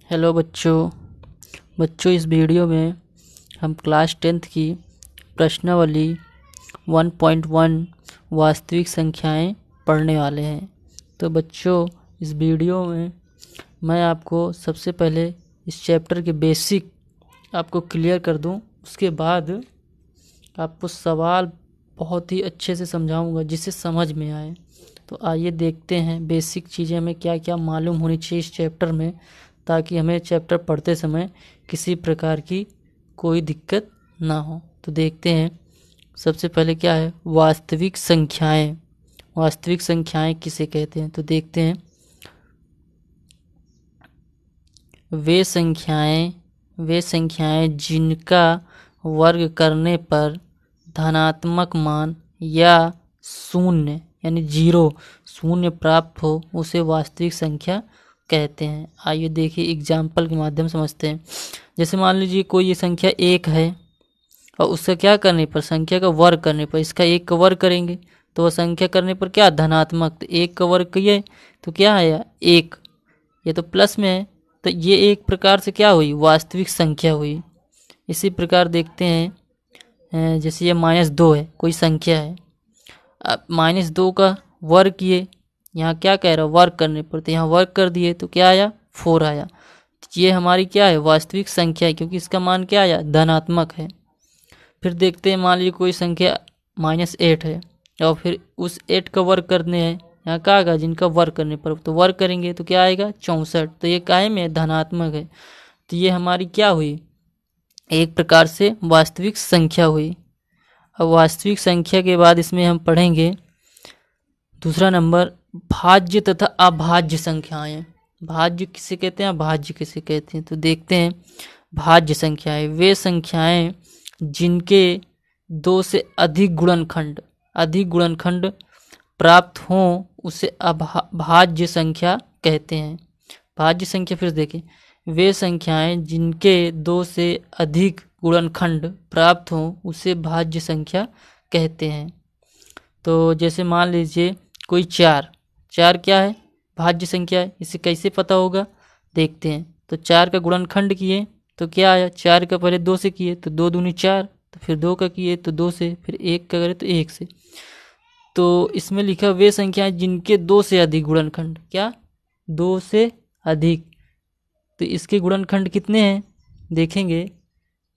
Hello बच्चों इस video में हम क्लास 10th की प्रश्नावली 1.1 वास्तविक संख्याएं पढ़ने वाले हैं। तो बच्चों इस वीडियो में मैं आपको सबसे पहले इस चैप्टर के बेसिक आपको क्लियर कर दूं, उसके बाद आपको सवाल बहुत ही अच्छे से समझाऊंगा जिससे समझ में आए। तो आइए देखते हैं बेसिक चीज़ें हमें क्या क्या मालूम होनी चाहिए इस चैप्टर में, ताकि हमें चैप्टर पढ़ते समय किसी प्रकार की कोई दिक्कत ना हो। तो देखते हैं सबसे पहले क्या है वास्तविक संख्याएं। वास्तविक संख्याएं किसे कहते हैं? तो देखते हैं वे संख्याएं जिनका वर्ग करने पर धनात्मक मान या शून्य यानी शून्य प्राप्त हो उसे वास्तविक संख्या कहते हैं। आइए देखिए एग्जाम्पल के माध्यम समझते हैं। जैसे मान लीजिए कोई ये संख्या 1 है और उसका क्या करने पर, संख्या का वर्ग करने पर, इसका 1 का वर्ग करेंगे तो वह संख्या करने पर क्या धनात्मक, तो 1 का वर्ग किए तो क्या आया 1, ये तो प्लस में है, तो ये एक प्रकार से क्या हुई वास्तविक संख्या हुई। इसी प्रकार देखते हैं जैसे ये -2 है, कोई संख्या है, अब -2 का वर्ग किए, यहाँ क्या कह रहा है वर्ग करने पर, तो यहाँ वर्ग कर दिए तो क्या आया 4 आया। ये हमारी क्या है वास्तविक संख्या है, क्योंकि इसका मान क्या आया धनात्मक है। फिर देखते हैं मान लीजिए कोई संख्या -8 है और फिर उस 8 का वर्ग करने हैं, यहाँ क्या आएगा जिनका वर्ग करने पर, तो वर्ग करेंगे तो क्या आएगा 64, तो ये काहे में धनात्मक है। तो ये हमारी क्या हुई एक प्रकार से वास्तविक संख्या हुई। अब वास्तविक संख्या के बाद इसमें हम पढ़ेंगे दूसरा नंबर भाज्य तथा अभाज्य संख्याएं। भाज्य किसे कहते हैं, अभाज्य किसे कहते हैं? तो देखते हैं भाज्य संख्याएं वे संख्याएं जिनके 2 से अधिक गुणनखंड प्राप्त हों उसे भाज्य संख्या कहते हैं। भाज्य संख्या फिर देखें वे संख्याएं जिनके 2 से अधिक गुणनखंड प्राप्त हों उसे भाज्य संख्या कहते हैं। तो जैसे मान लीजिए कोई 4 क्या है भाज्य संख्या है, इसे कैसे पता होगा देखते हैं। तो 4 का गुणनखंड किए तो क्या आया, 4 का पहले 2 से किए तो 2 दूनी 4, तो फिर 2 का किए तो 2 से, फिर 1 का करे तो 1 से। तो इसमें लिखा वे संख्याएं जिनके 2 से अधिक गुणनखंड, क्या 2 से अधिक, तो इसके गुणनखंड कितने हैं देखेंगे,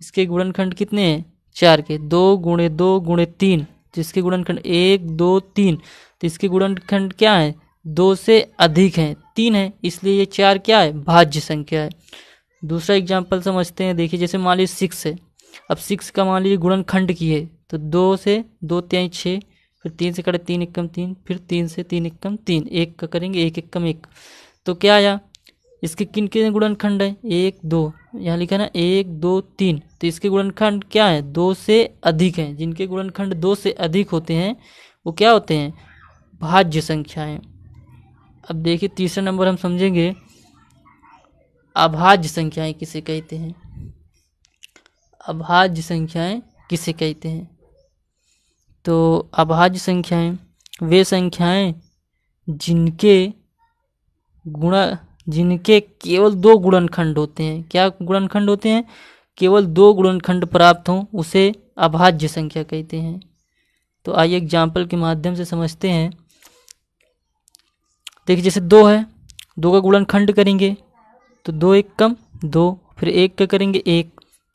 इसके गुणनखंड कितने हैं 4 के, 2 गुणे 2 गुणे 3, तो इसके गुणनखंड 1 2 3, तो इसके गुणनखंड क्या है 2 से अधिक हैं 3 है, इसलिए ये 4 क्या है भाज्य संख्या है। दूसरा एग्जाम्पल समझते हैं। देखिए जैसे मान लीजिए 6 है, अब 6 का मान लीजिए गुणनखंड किए तो 2 से 2 3 6, फिर 3 से कटे 3 एकम 3, फिर 3 से 3 एकम 3, 1 का करेंगे 1 एकम 1, तो क्या आया इसके किन के गुणनखंड है 1 2, यहाँ लिखा ना 1 2 3, तो इसके गुणनखंड क्या है 2 से अधिक हैं। जिनके गुणनखंड 2 से अधिक होते हैं वो क्या होते हैं भाज्य संख्याएं। अब देखिए तीसरा नंबर हम समझेंगे अभाज्य संख्याएं किसे कहते हैं। अभाज्य संख्याएं किसे कहते हैं? तो अभाज्य संख्याएं वे संख्याएं जिनके केवल 2 गुणनखंड होते हैं, क्या गुणनखंड होते हैं केवल 2 गुणनखंड प्राप्त हों उसे अभाज्य संख्या कहते हैं। तो आइए एग्जाम्पल के माध्यम से समझते हैं। देखिए जैसे 2 है, 2 का गुणनखंड करेंगे तो 2 एकम 2, फिर 1 का करेंगे 1,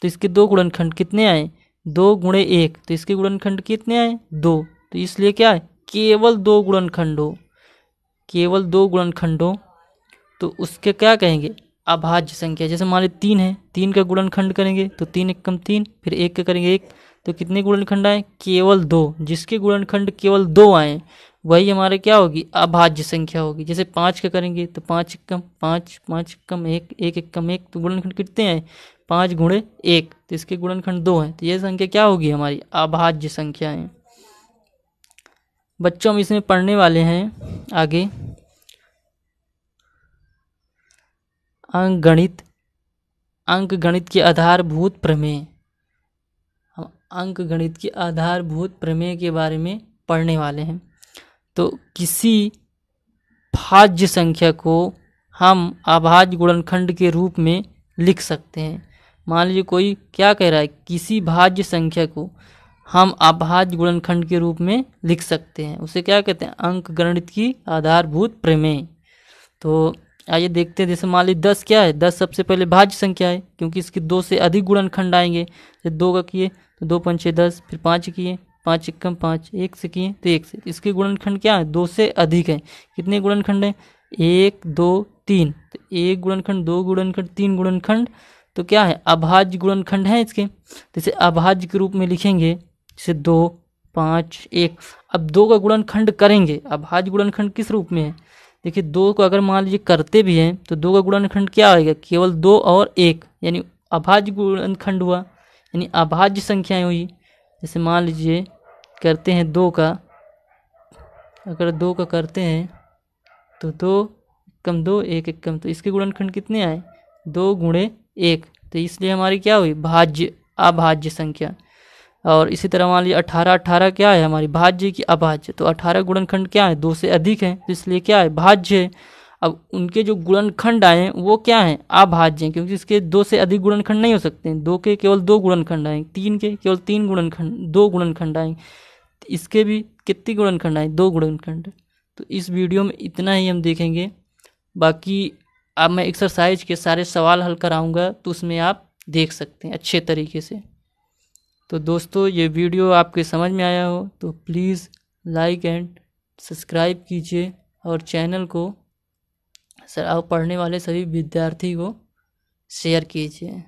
तो इसके 2 गुणनखंड कितने आए 2 गुणे 1, तो इसके गुणनखंड कितने आए 2, तो इसलिए क्या है केवल 2 गुणनखंड हो, केवल 2 गुणनखंड हो तो उसके क्या कहेंगे अभाज्य संख्या। जैसे मान लीजिए 3 है, 3 का गुणनखंड करेंगे तो 3 एकम 3, फिर 1 का करेंगे 1, तो कितने गुणनखंड आए केवल 2, जिसके गुणनखंड केवल 2 आए वही हमारे क्या होगी अभाज्य संख्या होगी। जैसे 5 का करेंगे तो 5 एकम 5, 5 एकम 1, 1 एकम 1, तो गुणनखंड कितने हैं 5 गुणे 1, तो इसके गुणनखंड 2 हैं, तो ये संख्या क्या होगी हमारी अभाज्य संख्या है। बच्चों हम इसमें पढ़ने वाले हैं आगे अंकगणित के आधारभूत प्रमेय। हम अंकगणित के आधारभूत प्रमेय के बारे में पढ़ने वाले हैं। तो किसी भाज्य संख्या को हम अभाज्य गुणनखंड के रूप में लिख सकते हैं। मान लीजिए कोई क्या कह रहा है, किसी भाज्य संख्या को हम अभाज्य गुणनखंड के रूप में लिख सकते हैं, उसे क्या कहते हैं, अंकगणित की आधारभूत प्रमेय। तो आइए देखते हैं, जैसे मान लीजिए 10 क्या है, 10 सबसे पहले भाज्य संख्या है, क्योंकि इसके 2 से अधिक गुणनखंड आएंगे। जैसे 2 का किए तो 2 पंचे 10, फिर 5 किए 5 एकम 5, 1 से किए तो 1 से। इसके गुणनखंड क्या है, 2 से अधिक है। कितने गुणनखंड है, 1 2 3, तो 1 गुणनखंड 2 गुणनखंड 3 गुणनखंड, तो क्या है, अभाज्य गुणनखंड है इसके। जैसे अभाज्य के रूप में लिखेंगे, जैसे 2 5 1। अब 2 का गुणनखंड करेंगे, अभाज्य गुणनखंड किस रूप में है, देखिए 2 को अगर मान लीजिए करते भी हैं तो 2 का गुणनखंड क्या आएगा, केवल 2 और 1, यानी अभाज्य गुणनखंड हुआ, यानी अभाज्य संख्याएं हुई। जैसे मान लीजिए करते हैं 2 का, अगर 2 का करते हैं तो 2 कम 2 1 1 कम, तो इसके गुणनखंड कितने आए, 2 गुणे 1, तो इसलिए हमारी क्या हुई, भाज्य अभाज्य संख्या। और इसी तरह मान लीजिए 18 18 क्या है, हमारी भाज्य की अभाज्य, तो 18 गुणनखंड क्या है, 2 से अधिक है, तो इसलिए क्या है, भाज्य है। अब उनके जो गुणनखंड आए वो क्या हैं, अभाज्य हैं, क्योंकि इसके 2 से अधिक गुणनखंड नहीं हो सकते हैं। 2 के केवल 2 गुणनखंड आए, 3 के केवल 3 गुणनखंड 2 गुणनखंड आए, इसके भी कितने गुणनखंड आए, 2 गुणनखंड। तो इस वीडियो में इतना ही हम देखेंगे, बाकी अब मैं एक्सरसाइज के सारे सवाल हल कराऊंगा, तो उसमें आप देख सकते हैं अच्छे तरीके से। तो दोस्तों ये वीडियो आपके समझ में आया हो तो प्लीज़ लाइक एंड सब्सक्राइब कीजिए, और चैनल को सर आप पढ़ने वाले सभी विद्यार्थी को शेयर कीजिए।